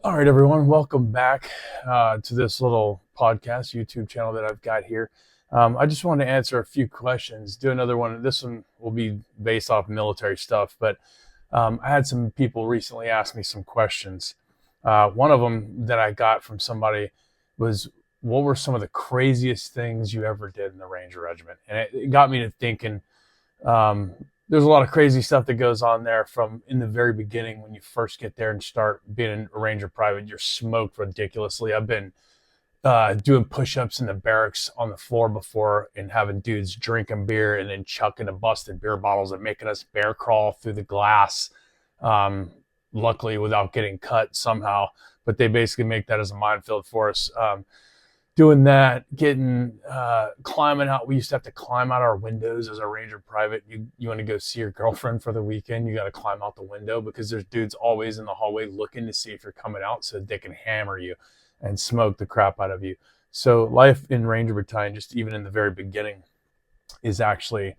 All right, everyone, welcome back to this little podcast YouTube channel that I've got here. I just wanted to answer a few questions, do another one. This one will be based off military stuff, but I had some people recently ask me some questions. One of them that I got from somebody was, what were some of the craziest things you ever did in the Ranger Regiment? And it got me to thinking. Um, there's a lot of crazy stuff that goes on there from in the very beginning when you first get there and start being a Ranger private. You're smoked ridiculously. I've been doing push-ups in the barracks on the floor before and having dudes drinking beer and then chucking the busted beer bottles and making us bear crawl through the glass. Um, Luckily, without getting cut somehow, but they basically make that as a minefield for us. Doing that, getting climbing out. We used to have to climb out our windows as a Ranger private. You want to go see your girlfriend for the weekend, you got to climb out the window because there's dudes always in the hallway looking to see if you're coming out so they can hammer you and smoke the crap out of you. So life in Ranger Battalion, just even in the very beginning, is actually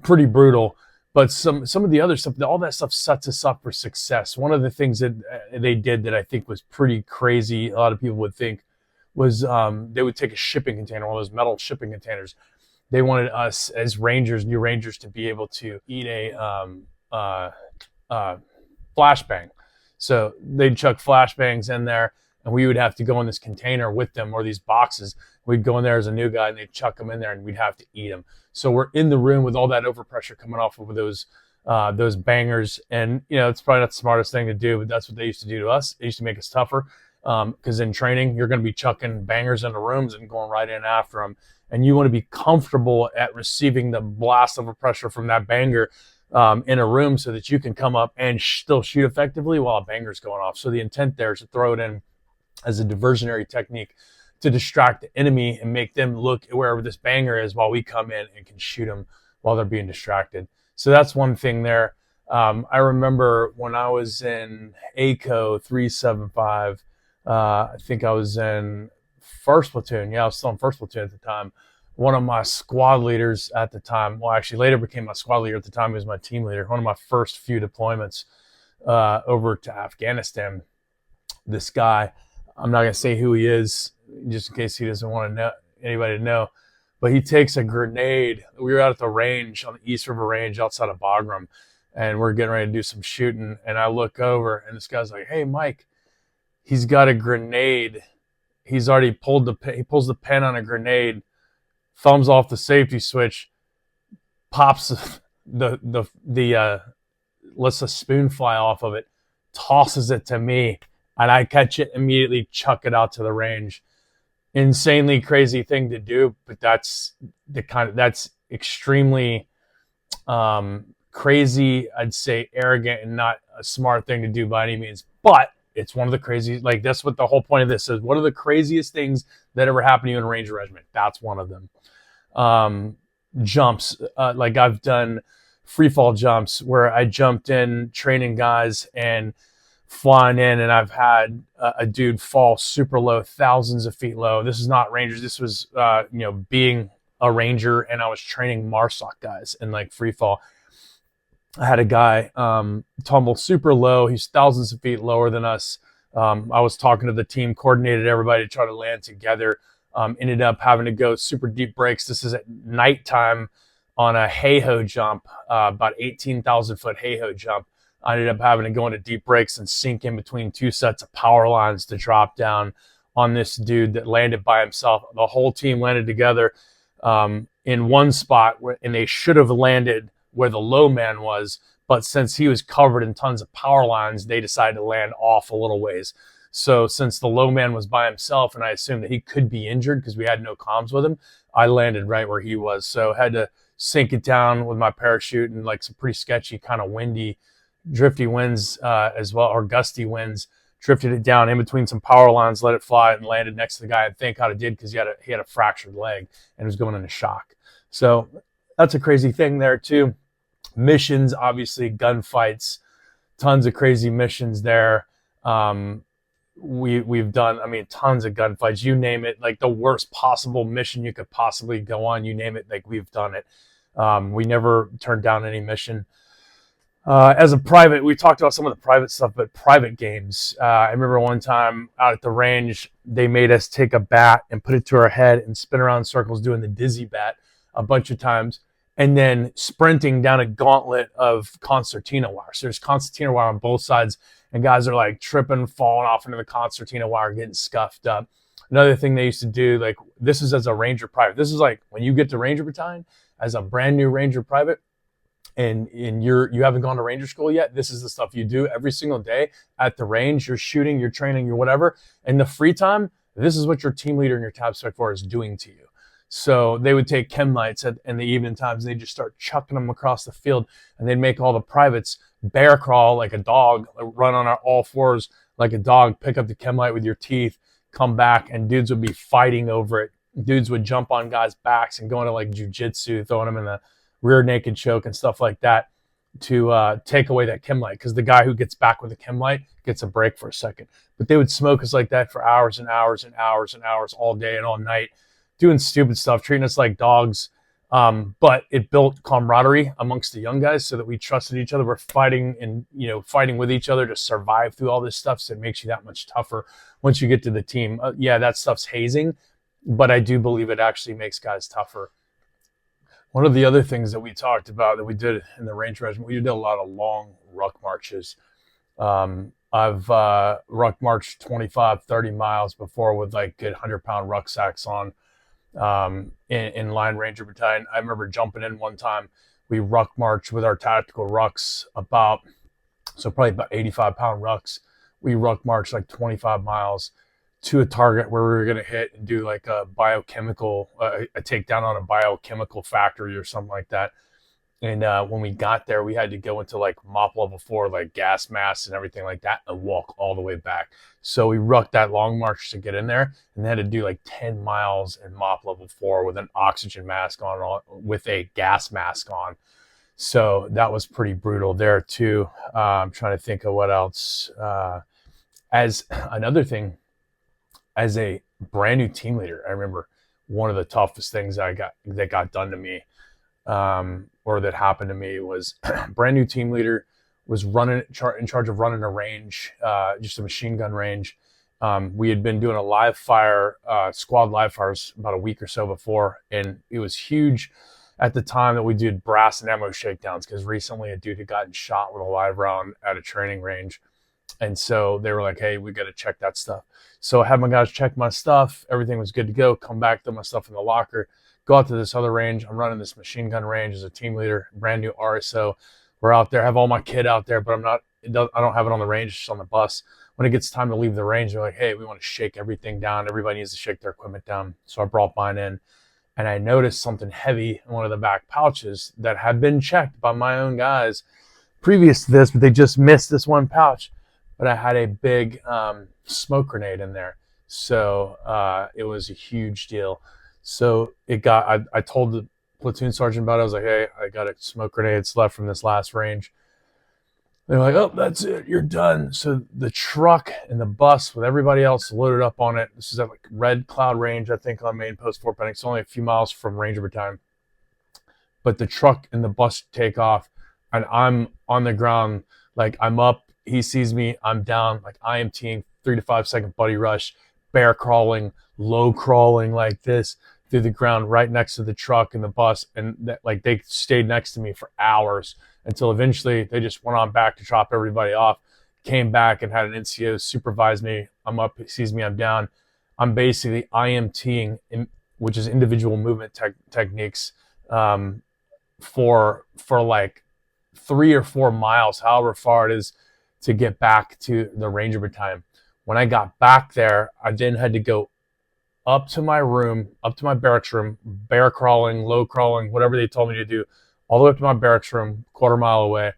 pretty brutal. But some of the other stuff, all that stuff sets us up for success. One of the things that they did that I think was pretty crazy, a lot of people would think, was they would take a shipping container, one of those metal shipping containers. They wanted us as Rangers, new Rangers, to be able to eat a flashbang. So they'd chuck flashbangs in there, and we would have to go in this container with them or these boxes. We'd go in there as a new guy, and they'd chuck them in there, and we'd have to eat them. So we're in the room with all that overpressure coming off of those bangers, and it's probably not the smartest thing to do, but that's what they used to do to us. They used to make us tougher. Because in training, you're going to be chucking bangers into rooms and going right in after them. And you want to be comfortable at receiving the blast of pressure from that banger in a room so that you can come up and still shoot effectively while a banger's going off. So the intent there is to throw it in as a diversionary technique to distract the enemy and make them look wherever this banger is while we come in and can shoot them while they're being distracted. So that's one thing there. I remember when I was in ACO 375, I think I was in first platoon. Yeah, I was still in first platoon at the time. One of my squad leaders at the time, well, actually later became my squad leader. At the time, he was my team leader. One of my first few deployments over to Afghanistan. This guy, I'm not going to say who he is, just in case he doesn't want to know anybody to know, but he takes a grenade. We were out at the range on the East River Range outside of Bagram, and we're getting ready to do some shooting. And I look over, and this guy's like, "Hey, Mike." He's got a grenade. He's already he pulls the pin on a grenade, thumbs off the safety switch, pops lets a spoon fly off of it, tosses it to me, and I catch it immediately, chuck it out to the range. Insanely crazy thing to do, but that's extremely crazy. I'd say arrogant and not a smart thing to do by any means, but it's one of the craziest, like that's what the whole point of this is. What are the craziest things that ever happened to you in a Ranger Regiment? That's one of them. Jumps, like I've done free fall jumps where I jumped in training guys and flying in, and I've had a dude fall super low, thousands of feet low. This is not Rangers. This was, being a Ranger, and I was training MARSOC guys in like free fall. I had a guy tumble super low. He's thousands of feet lower than us. I was talking to the team, coordinated everybody to try to land together. Ended up having to go super deep breaks. This is at nighttime on a hay-ho jump, about 18,000 foot hay-ho jump. I ended up having to go into deep breaks and sink in between two sets of power lines to drop down on this dude that landed by himself. The whole team landed together in one spot, and they should have landed where the low man was, but since he was covered in tons of power lines, they decided to land off a little ways. So since the low man was by himself, and I assumed that he could be injured because we had no comms with him, I landed right where he was. So had to sink it down with my parachute and like some pretty sketchy, kind of windy, drifty winds as well, or gusty winds. Drifted it down in between some power lines, let it fly, and landed next to the guy. And thank God it did, because he had a fractured leg and was going into shock. So that's a crazy thing there too. Missions, obviously, gunfights, tons of crazy missions there. We've done, tons of gunfights. You name it, like the worst possible mission you could possibly go on. You name it, like we've done it. We never turned down any mission. As a private, we talked about some of the private stuff, but private games. I remember one time out at the range, they made us take a bat and put it to our head and spin around in circles doing the dizzy bat a bunch of times, and then sprinting down a gauntlet of concertina wire. So there's concertina wire on both sides, and guys are like tripping, falling off into the concertina wire, getting scuffed up. Another thing they used to do, like this is as a Ranger private. This is like when you get to Ranger Battalion as a brand new Ranger private, and you haven't gone to Ranger school yet. This is the stuff you do every single day at the range. You're shooting, you're training, you're whatever. In the free time, this is what your team leader and your tab spec force is doing to you. So they would take chem lights in the evening times, and they just start chucking them across the field, and they'd make all the privates bear crawl like a dog, run on all fours like a dog, pick up the chem light with your teeth, come back, and dudes would be fighting over it. Dudes would jump on guys' backs and go into like jujitsu, throwing them in the rear naked choke and stuff like that to take away that chem light, because the guy who gets back with the chem light gets a break for a second. But they would smoke us like that for hours and hours and hours and hours, all day and all night, doing stupid stuff, treating us like dogs. But it built camaraderie amongst the young guys so that we trusted each other. We're fighting and fighting with each other to survive through all this stuff. So it makes you that much tougher once you get to the team. Yeah, that stuff's hazing, but I do believe it actually makes guys tougher. One of the other things that we talked about that we did in the Ranger Regiment, we did a lot of long ruck marches. I've ruck marched 25, 30 miles before with like good 100-pound rucksacks on in line Ranger Battalion. I remember jumping in one time. We ruck marched with our tactical rucks probably about 85-pound rucks. We ruck marched like 25 miles to a target where we were going to hit and do like a biochemical, a takedown on a biochemical factory or something like that. And when we got there, we had to go into like MOP level 4, like gas masks and everything like that, and walk all the way back. So we rucked that long march to get in there, and they had to do like 10 miles in MOP level 4 with an oxygen mask on, with a gas mask on. So that was pretty brutal there too. I'm trying to think of what else. As another thing, as a brand new team leader, I remember one of the toughest things that got done to me, or that happened to me, was brand new team leader, was in charge of running a range, just a machine gun range. We had been doing a live fire, squad live fires about a week or so before, and it was huge at the time that we did brass and ammo shakedowns, because recently a dude had gotten shot with a live round at a training range. And so they were like, hey, we got to check that stuff. So I had my guys check my stuff. Everything was good to go. Come back, throw my stuff in the locker, go out to this other range. I'm running this machine gun range as a team leader, brand new RSO. We're out there, have all my kit out there, but I don't have it on the range, it's just on the bus. When it gets time to leave the range, they're like, hey, we want to shake everything down. Everybody needs to shake their equipment down. So I brought mine in, and I noticed something heavy in one of the back pouches that had been checked by my own guys previous to this, but they just missed this one pouch. But I had a big smoke grenade in there. So it was a huge deal. So I told the platoon sergeant about it. I was like, hey, I got a smoke grenade. It's left from this last range. They're like, oh, that's it. You're done. So the truck and the bus with everybody else loaded up on it. This is at like Red Cloud Range, I think, on main post Fort Benning. It's only a few miles from Ranger Battalion. But the truck and the bus take off, and I'm on the ground, like I'm up. He sees me, I'm down, like IMTing, 3 to 5 second buddy rush, bear crawling, low crawling like this through the ground right next to the truck and the bus. And like they stayed next to me for hours until eventually they just went on back to drop everybody off, came back and had an NCO supervise me. I'm up, he sees me, I'm down. I'm basically IMTing, which is individual movement techniques, for like 3 or 4 miles, however far it is, to get back to the Ranger Battalion. When I got back there, I then had to go up to my room, up to my barracks room, bear crawling, low crawling, whatever they told me to do, all the way up to my barracks room, quarter mile away,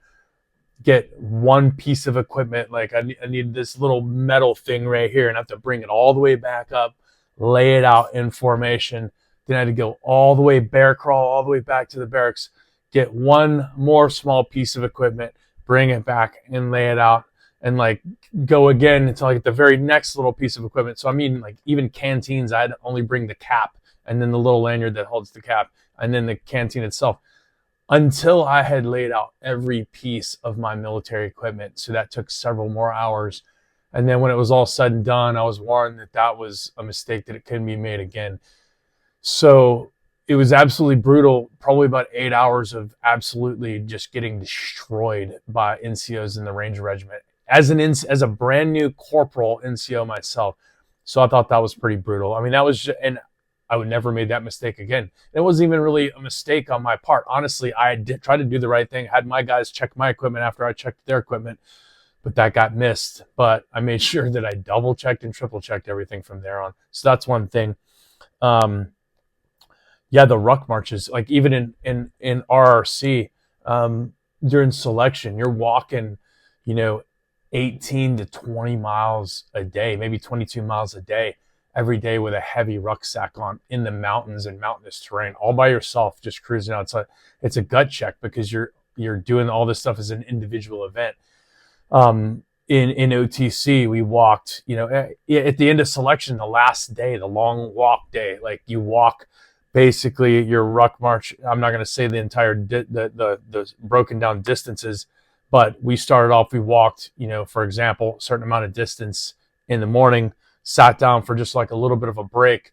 get one piece of equipment. Like I need this little metal thing right here, and I have to bring it all the way back up, lay it out in formation. Then I had to go all the way, bear crawl all the way back to the barracks, get one more small piece of equipment, bring it back and lay it out, and like go again until I get the very next little piece of equipment. So I mean, like even canteens, I had to only bring the cap and then the little lanyard that holds the cap and then the canteen itself. until I had laid out every piece of my military equipment. So that took several more hours. And then when it was all said and done, I was warned that that was a mistake, that it couldn't be made again. So it was absolutely brutal. Probably about 8 hours of absolutely just getting destroyed by NCOs in the Ranger Regiment as a brand new corporal NCO myself. So I thought that was pretty brutal. I mean, that was just, and I would never made that mistake again. It wasn't even really a mistake on my part. Honestly, I did try to do the right thing. Had my guys check my equipment after I checked their equipment, but that got missed. But I made sure that I double checked and triple checked everything from there on. So that's one thing. Yeah, the ruck marches, like even in RRC, during selection, you're walking, you know, 18 to 20 miles a day, maybe 22 miles a day, every day with a heavy rucksack on in the mountains and mountainous terrain, all by yourself, just cruising out. It's a gut check because you're doing all this stuff as an individual event. In OTC, we walked, you know, at the end of selection, the last day, the long walk day, like you walk basically your ruck march. I'm not going to say the entire the broken down distances, but we started off, we walked, you know, for example, a certain amount of distance in the morning, sat down for just like a little bit of a break,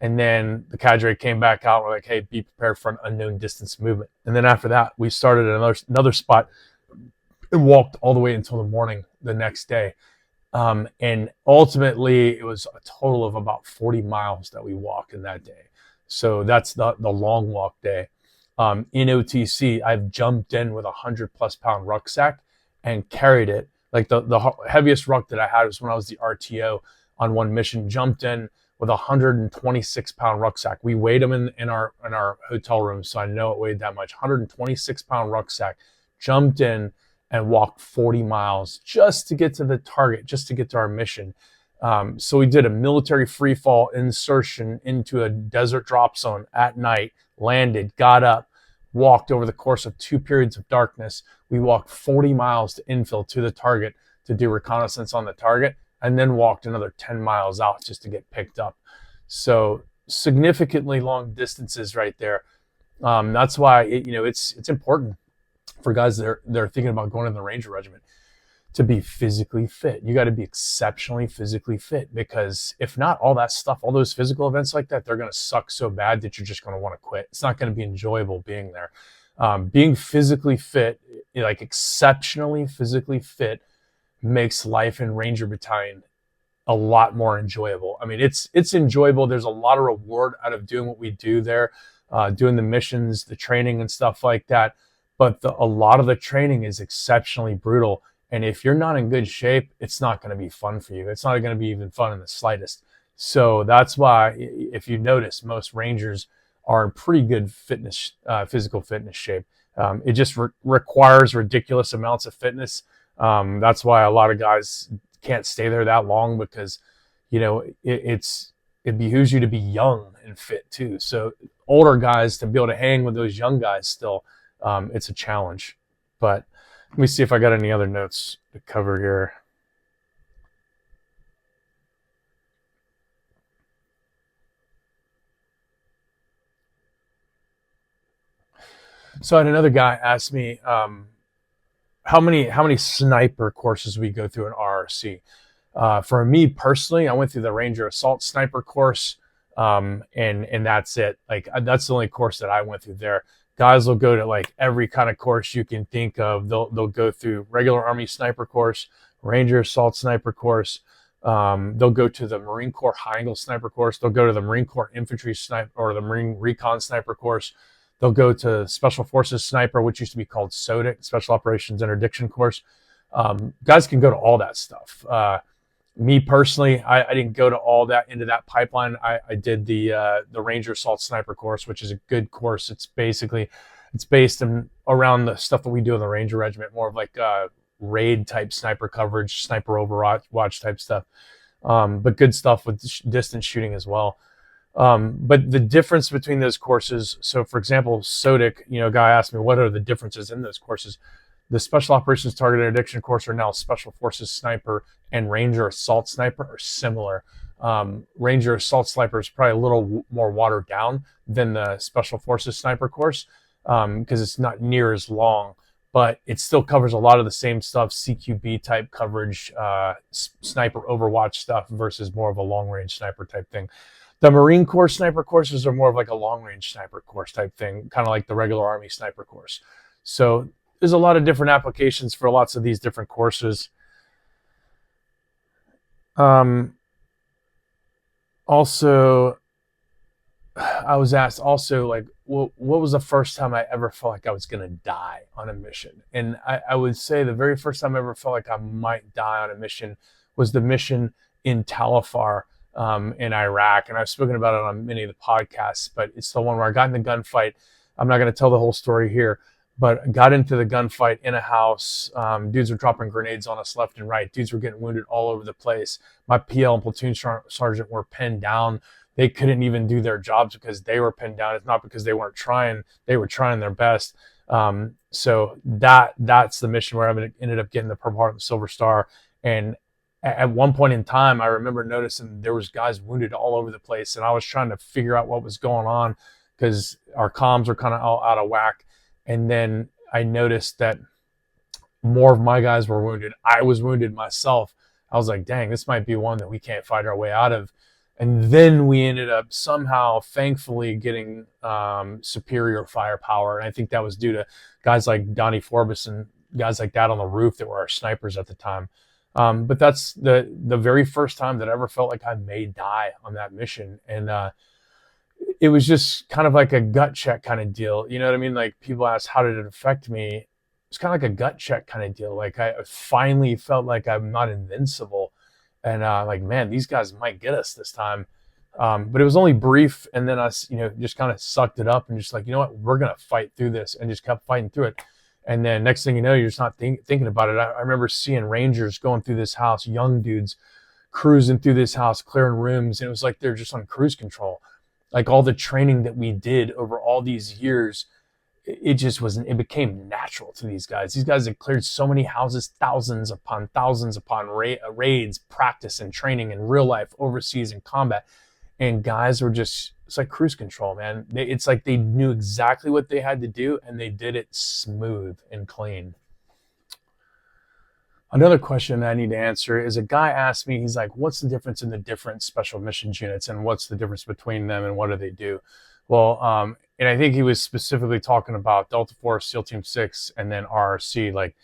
and then the cadre came back out. We're like, hey, be prepared for an unknown distance movement. And then after that, we started at another spot and walked all the way until the morning the next day. And ultimately, it was a total of about 40 miles that we walked in that day. So that's the long walk day. In OTC, I've jumped in with 100+ pound rucksack and carried it. Like the heaviest ruck that I had was when I was the RTO on one mission, jumped in with 126 pound rucksack. We weighed them in our hotel room, so I know it weighed that much. 126 pound rucksack, jumped in and walked 40 miles just to get to the target, just to get to our mission. So we did a military free fall insertion into a desert drop zone at night, landed, got up, walked over the course of 2 periods of darkness. We walked 40 miles to infill to the target to do reconnaissance on the target, and then walked another 10 miles out just to get picked up. So significantly long distances right there. That's why it's important for guys that are thinking about going in the Ranger Regiment to be physically fit. You got to be exceptionally physically fit, because if not, all that stuff, all those physical events like that, they're going to suck so bad that you're just going to want to quit. It's not going to be enjoyable being there. Being physically fit, like exceptionally physically fit, makes life in Ranger Battalion a lot more enjoyable. I mean, it's enjoyable. There's a lot of reward out of doing what we do there, doing the missions, the training and stuff like that. But a lot of the training is exceptionally brutal. And if you're not in good shape, it's not going to be fun for you. It's not going to be even fun in the slightest. So that's why, if you notice, most Rangers are in pretty good fitness, physical fitness shape. It just requires ridiculous amounts of fitness. That's why a lot of guys can't stay there that long, because, it behooves you to be young and fit too. So older guys, to be able to hang with those young guys still, it's a challenge. But let me see if I got any other notes to cover here. So I had another guy ask me how many sniper courses we go through in RRC. For me personally, I went through the Ranger Assault Sniper course, and that's it. Like, that's the only course that I went through there. Guys will go to like every kind of course you can think of. They'll go through regular Army sniper course, Ranger Assault Sniper course. They'll go to the Marine Corps High Angle Sniper course. They'll go to the Marine Corps Infantry Sniper or the Marine Recon Sniper course. They'll go to Special Forces Sniper, which used to be called SODIC, Special Operations Interdiction course. Guys can go to all that stuff. Me personally, I didn't go to all that into that pipeline. I did the Ranger Assault Sniper course, which is a good course. It's based around the stuff that we do in the Ranger Regiment, more of like raid type sniper coverage, sniper overwatch type stuff. But good stuff with distance shooting as well. But the difference between those courses, so for example, SODIC, a guy asked me, what are the differences in those courses? The Special Operations Target Interdiction course, or now Special Forces Sniper, and Ranger Assault Sniper are similar. Ranger Assault Sniper is probably a little more watered down than the Special Forces Sniper course. because it's not near as long, but it still covers a lot of the same stuff, CQB type coverage, sniper overwatch stuff versus more of a long range sniper type thing. The Marine Corps sniper courses are more of like a long range sniper course type thing, kind of like the regular Army sniper course. So there's a lot of different applications for lots of these different courses. Also, I was asked also, like, what was the first time I ever felt like I was going to die on a mission? And I would say the very first time I ever felt like I might die on a mission was the mission in Tal Afar in Iraq. And I've spoken about it on many of the podcasts, but it's the one where I got in the gunfight. I'm not going to tell the whole story here, but got into the gunfight in a house. Dudes were dropping grenades on us left and right. Dudes were getting wounded all over the place. My PL and platoon sergeant were pinned down. They couldn't even do their jobs because they were pinned down. It's not because they weren't trying. They were trying their best. So that's the mission where I ended up getting the Purple Heart and the Silver Star. And at one point in time, I remember noticing there was guys wounded all over the place. And I was trying to figure out what was going on because our comms were kind of all out of whack. And then I noticed that more of my guys were wounded. I was wounded myself. I was like, dang, this might be one that we can't fight our way out of. And then we ended up somehow, thankfully, getting superior firepower. And I think that was due to guys like Donnie Forbes and guys like that on the roof that were our snipers at the time. But that's the very first time that I ever felt like I may die on that mission. And it was just kind of like a gut check kind of deal. You know what I mean? Like people ask, how did it affect me? It's kind of like a gut check kind of deal. Like I finally felt like I'm not invincible. And like, man, these guys might get us this time. But it was only brief. And then us, just kind of sucked it up and just like, you know what, we're going to fight through this, and just kept fighting through it. And then next thing you know, you're just not thinking about it. I remember seeing Rangers going through this house, young dudes cruising through this house, clearing rooms. And it was like they're just on cruise control. Like all the training that we did over all these years, it just wasn't, it became natural to these guys. These guys had cleared so many houses, thousands upon raids, practice and training in real life, overseas in combat. And guys were just, it's like cruise control, man. It's like they knew exactly what they had to do, and they did it smooth and clean. Another question I need to answer is, a guy asked me, he's like, what's the difference in the different special missions units, and what's the difference between them, and what do they do? Well, and I think he was specifically talking about Delta Force, SEAL Team 6, and then RRC. Like,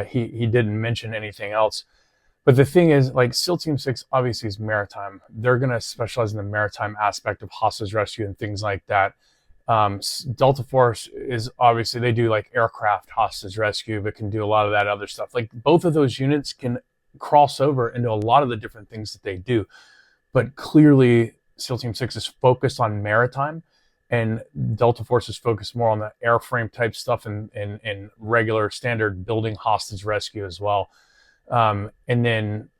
he didn't mention anything else. But the thing is, like, SEAL Team 6 obviously is maritime. They're going to specialize in the maritime aspect of hostage rescue and things like that. Delta Force is obviously, they do like aircraft hostage rescue, but can do a lot of that other stuff. Like both of those units can cross over into a lot of the different things that they do. But clearly, SEAL Team 6 is focused on maritime, and Delta Force is focused more on the airframe type stuff and regular standard building hostage rescue as well. And then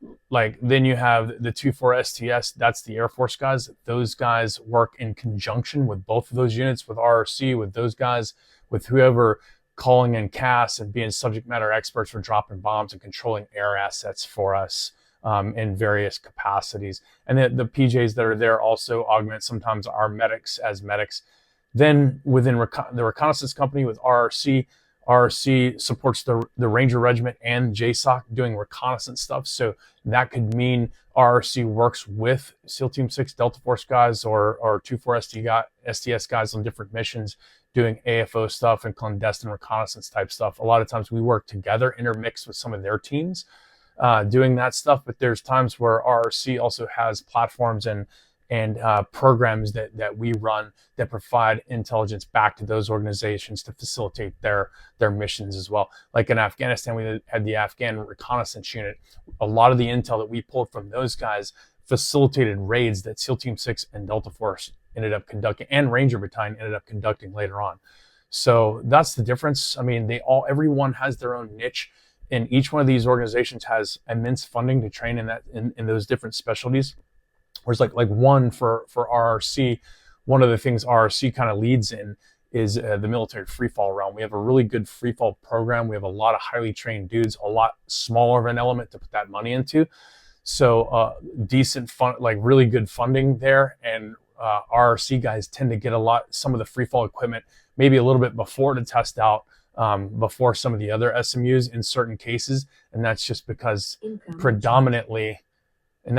you have the 2-4 STS, that's the Air Force guys. Those guys work in conjunction with both of those units, with RRC, with those guys, with whoever calling in CAS and being subject matter experts for dropping bombs and controlling air assets for us in various capacities. And the PJs that are there also augment sometimes our medics as medics. Then within the reconnaissance company with RRC supports the Ranger Regiment and JSOC doing reconnaissance stuff. So that could mean RRC works with SEAL Team 6 Delta Force guys or 2-4 STS guys on different missions doing AFO stuff and clandestine reconnaissance type stuff. A lot of times we work together, intermixed with some of their teams doing that stuff. But there's times where RRC also has platforms and programs that we run that provide intelligence back to those organizations to facilitate their missions as well. Like in Afghanistan, we had the Afghan reconnaissance unit. A lot of the intel that we pulled from those guys facilitated raids that SEAL Team 6 and Delta Force ended up conducting, and Ranger Battalion ended up conducting later on. So that's the difference. I mean, everyone has their own niche, and each one of these organizations has immense funding to train in those different specialties. Whereas like one for RRC, one of the things RRC kind of leads in is the military freefall realm. We have a really good freefall program. We have a lot of highly trained dudes, a lot smaller of an element to put that money into. So decent fun, like really good funding there, and RRC guys tend to get some of the free fall equipment maybe a little bit before to test out before some of the other SMUs in certain cases, and that's just because predominantly we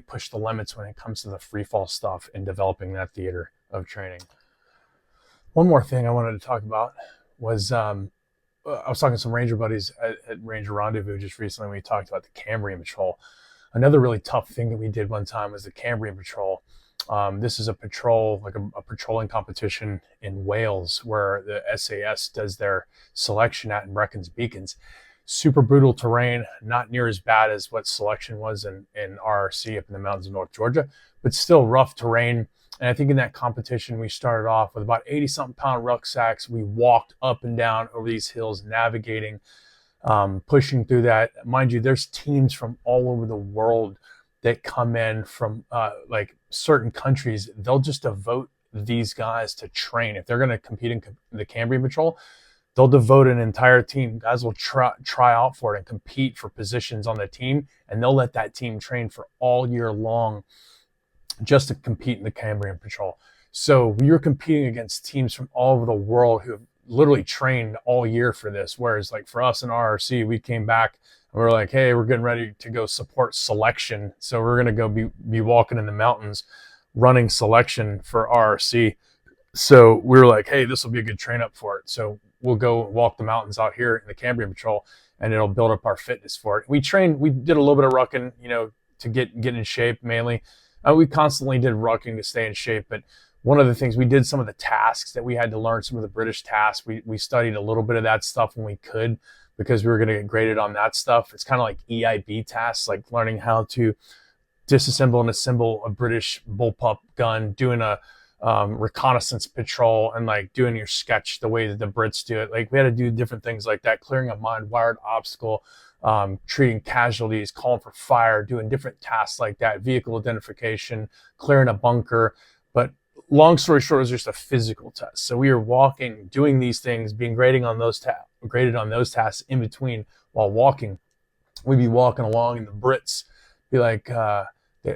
push the limits when it comes to the free fall stuff in developing that theater of training. One more thing I wanted to talk about was I was talking to some Ranger buddies at Ranger Rendezvous just recently. We talked about the Cambrian Patrol. Another really tough thing that we did one time was the Cambrian Patrol. This is a patrol, like a patrolling competition in Wales where the SAS does their selection at in Brecken's Beacons. Super brutal terrain, not near as bad as what selection was in RRC up in the mountains of North Georgia, but still rough terrain. And I think in that competition, we started off with about 80-something pound rucksacks. We walked up and down over these hills, navigating, pushing through that. Mind you, there's teams from all over the world that come in from like certain countries. They'll just devote these guys to train. If they're going to compete in the Cambrian Patrol, they'll devote an entire team. Guys will try out for it and compete for positions on the team, and they'll let that team train for all year long just to compete in the Cambrian Patrol. So we were competing against teams from all over the world who have literally trained all year for this. Whereas like for us in RRC, we came back and we were like, hey, we're getting ready to go support selection. So we're going to go be walking in the mountains running selection for RRC. So we were like, hey, this will be a good train up for it. So we'll go walk the mountains out here in the Cambrian Patrol, and it'll build up our fitness for it. We did a little bit of rucking, to get in shape mainly. We constantly did rucking to stay in shape, but one of the things, we did some of the tasks that we had to learn, some of the British tasks. We studied a little bit of that stuff when we could, because we were going to get graded on that stuff. It's kind of like EIB tasks, like learning how to disassemble and assemble a British bullpup gun, doing a reconnaissance patrol, and like doing your sketch the way that the Brits do it. Like we had to do different things like that, clearing a mine-wired obstacle, treating casualties, calling for fire, doing different tasks like that, vehicle identification, clearing a bunker. But long story short, it was just a physical test. So we were walking, doing these things, being graded on those tasks in between while walking. We'd be walking along, and the Brits be like,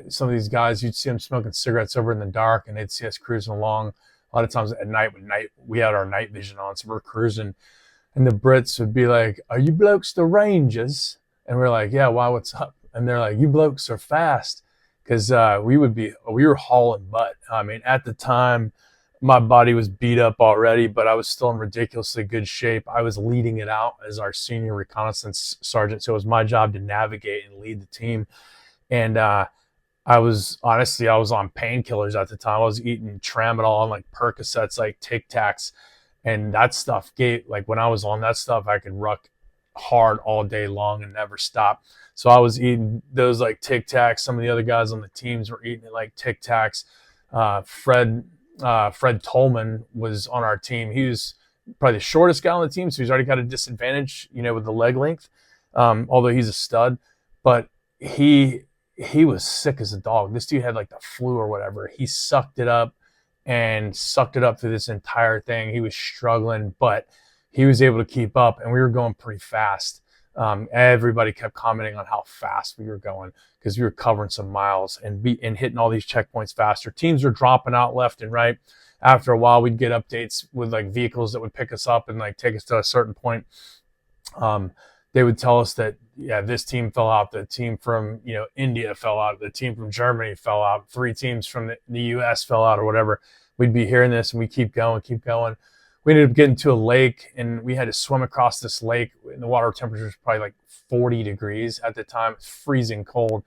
some of these guys, you'd see them smoking cigarettes over in the dark, and they'd see us cruising along. A lot of times at night, we had our night vision on, so we're cruising, and the Brits would be like, are you blokes the Rangers? And we're like, yeah, why, what's up? And they're like, you blokes are fast. Because we were hauling butt. I mean, at the time, my body was beat up already, but I was still in ridiculously good shape. I was leading it out as our senior reconnaissance sergeant, so it was my job to navigate and lead the team. And I was on painkillers at the time. I was eating Tramadol and like Percocets, like Tic Tacs, and that stuff when I was on that stuff, I could ruck hard all day long and never stop. So I was eating those like Tic Tacs. Some of the other guys on the teams were eating it like Tic Tacs. Fred Tolman was on our team. He was probably the shortest guy on the team, so he's already got a disadvantage, with the leg length, although he's a stud. But he was sick as a dog. This dude had like the flu or whatever. He sucked it up through this entire thing. He was struggling, but he was able to keep up, and we were going pretty fast. Everybody kept commenting on how fast we were going because we were covering some miles and hitting all these checkpoints faster. Teams were dropping out left and right. After a while, we'd get updates with like vehicles that would pick us up and like take us to a certain point. They would tell us that, yeah, this team fell out. The team from, India fell out. The team from Germany fell out. 3 teams from the US fell out or whatever. We'd be hearing this, and we keep going. We ended up getting to a lake, and we had to swim across this lake, and the water temperature was probably like 40 degrees at the time. It's freezing cold.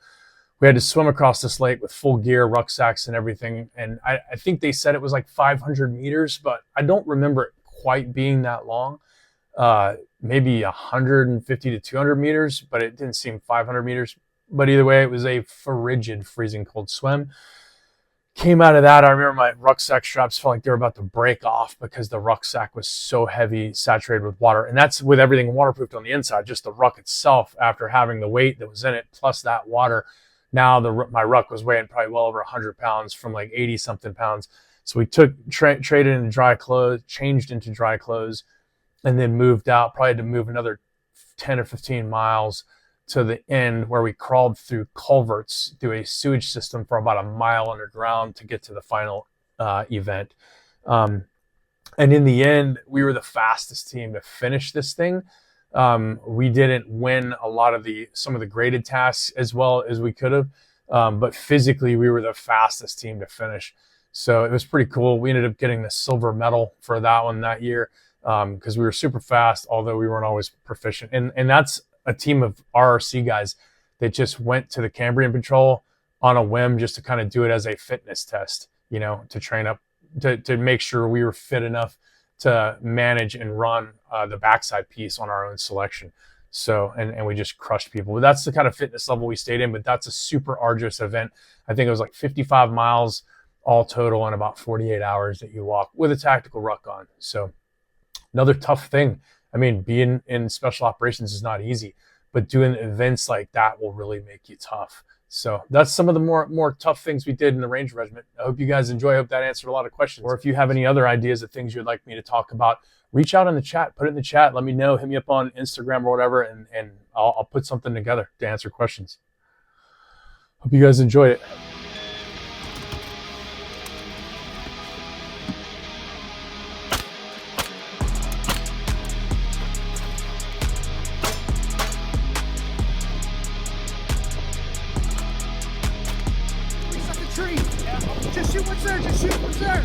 We had to swim across this lake with full gear, rucksacks and everything. And I think they said it was like 500 meters, but I don't remember it quite being that long. Maybe 150 to 200 meters, but it didn't seem 500 meters. But either way, it was a frigid, freezing cold swim. Came out of that, I remember my rucksack straps felt like they were about to break off because the rucksack was so heavy, saturated with water. And that's with everything waterproofed on the inside, just the ruck itself, after having the weight that was in it, plus that water. Now my ruck was weighing probably well over 100 pounds from like 80-something pounds. So we traded into dry clothes, changed into dry clothes, and then moved out, probably to move another 10 or 15 miles to the end where we crawled through culverts through a sewage system for about a mile underground to get to the final event. And in the end, we were the fastest team to finish this thing. We didn't win a lot of some of the graded tasks as well as we could have, but physically we were the fastest team to finish. So it was pretty cool. We ended up getting the silver medal for that one that year because we were super fast, although we weren't always proficient. And that's a team of RRC guys that just went to the Cambrian Patrol on a whim just to kind of do it as a fitness test, you know, to train up, to make sure we were fit enough to manage and run the backside piece on our own selection. So, and we just crushed people. But that's the kind of fitness level we stayed in, but that's a super arduous event. I think it was like 55 miles all total in about 48 hours that you walk with a tactical ruck on. So another tough thing. I mean, being in special operations is not easy, but doing events like that will really make you tough. So that's some of the more tough things we did in the Ranger Regiment. I hope you guys enjoy. I hope that answered a lot of questions. Or if you have any other ideas of things you'd like me to talk about, reach out in the chat, put it in the chat. Let me know, hit me up on Instagram or whatever, and I'll put something together to answer questions. Hope you guys enjoyed it. Just shoot what's there, just shoot what's there.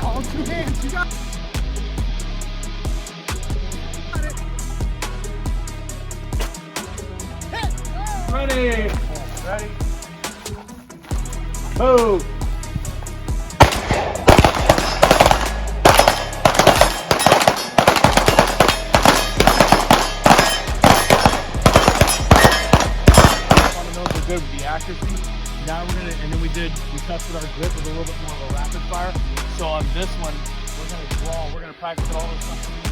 All 2 hands, you got it. Hit! Ready. Ready. Move. Good with the accuracy. Now we're gonna, and then we tested our grip with a little bit more of a rapid fire. So on this one, we're gonna practice it all this time.